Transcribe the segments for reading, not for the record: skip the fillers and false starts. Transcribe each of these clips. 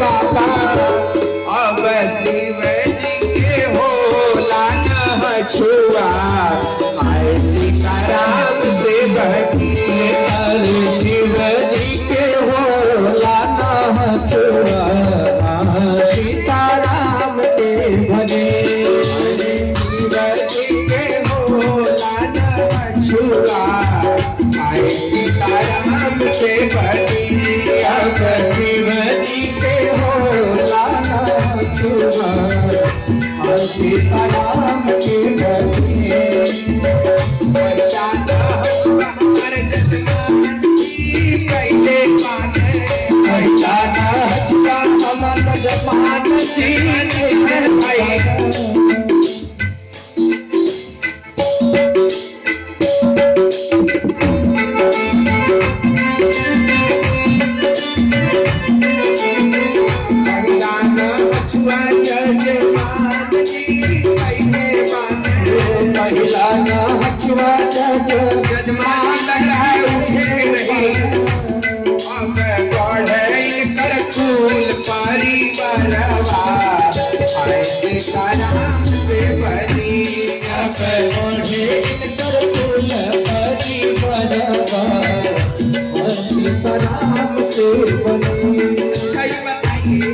बाबा अब शिव जी के होला न छुआ आए सीताराम से बनी अरे शिव जी के होला न छुआ सीताराम के भले शिव जी के होला न छुआ आए सीताराम से बनी अब शिव जी के होला न छुआ सीताराम के भले बचाना हसुआ कर जसमान जी कैले पाने बचाना हसुआ अमन जमान जी जजमान लग रहा है उठे नहीं अब बढ़े कर फूल परिवारवा आए सीताराम से बनी अब बढ़े कर फूल परिवारवा सीताराम से बनी। सही बताइए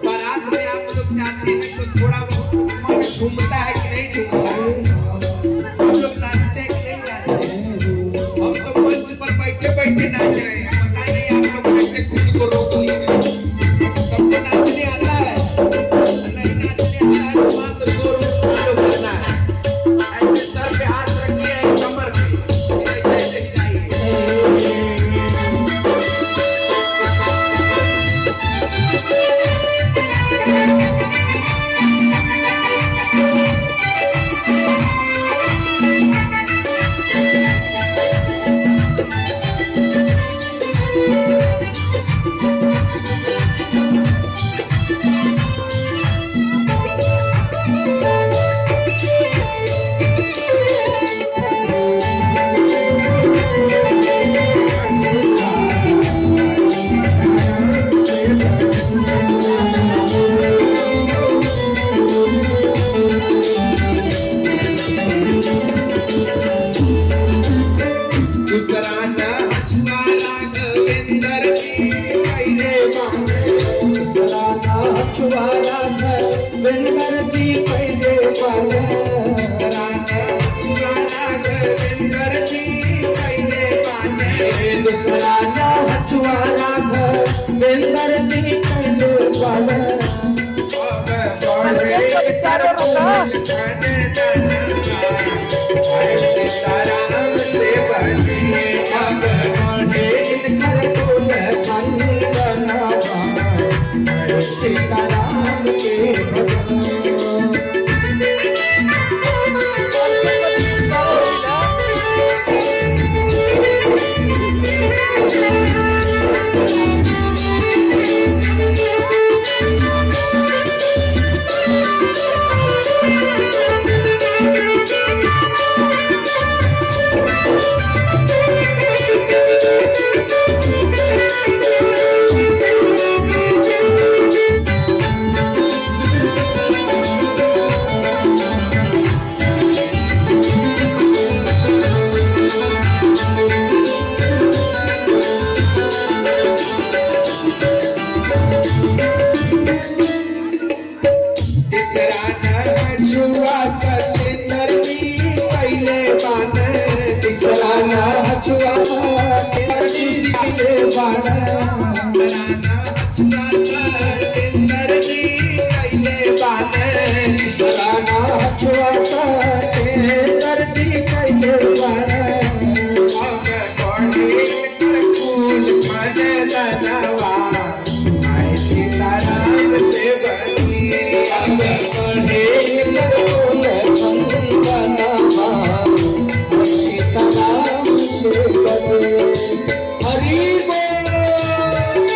बारात में आप लोग जाते हैं तो थोड़ा बहुत मन झूमता है कि नहीं झूमता है? हम लोग नाचते हैं कि नहीं नाचते हैं? हम तो मंच पर बैठे बैठे नाच रहे हैं पता नहीं आप लोग कैसे खुद को रोक लिए सबको नाचने आता है नहीं नाचने आता है तो मात्र जोर चालू करना है ऐसे सर पे हाथ रखिए कमर पे ऐसे ऐसे हिलाइए दूसरा न हछुआरा गोविंदर जी कैले बाने दूसरा ना छुआरा गोविंदर जी कैले बाने दूसरा न हछुआरा गोविंदर जी कैले बाने दूसरा ना छुआरा गोविंदर जी कैले बाने अब बढ़े कर फूल खाने दाना आए सीताराम से बनी अब बढ़े कर फूल परिवारवा सीताराम के भले। तीसरा न छुआ सतेंद्र जी कैले बाने तीसरा न छुआ जी कैले बाने तीसरा न छुआ सतेंद्र जी कैले बाने तीसरा ना छुआ सतेंद्र जी कैले बाने अब बढ़े कर फूल खाने दानवा आए सीताराम से बनी अब बढ़े कर फूल परिवारवा सीताराम से बने। हरि बोल।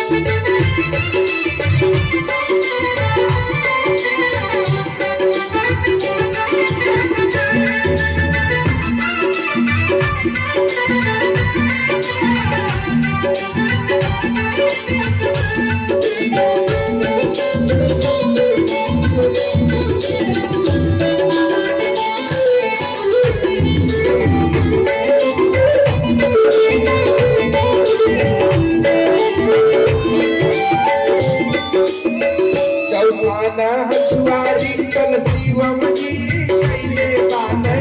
चौथाना हछुआरी कल शिवम जी कैले बाने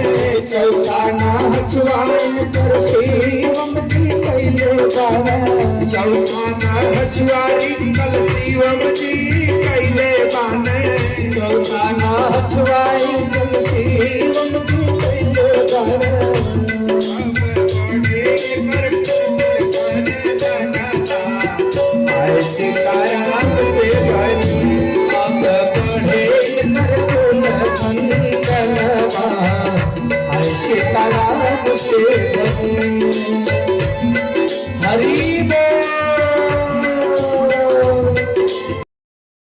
चौथाना हछुआरी कर शिवम जी कैले बाने चौथाना हछुआरी कल शिवम जी कैले बाने चौथाना हछुआरी कर शिवम जी कैले बाने आए सीताराम से बनी अब बढ़े कर कुल खंडनवा आए सीताराम से बनी हरि बोल।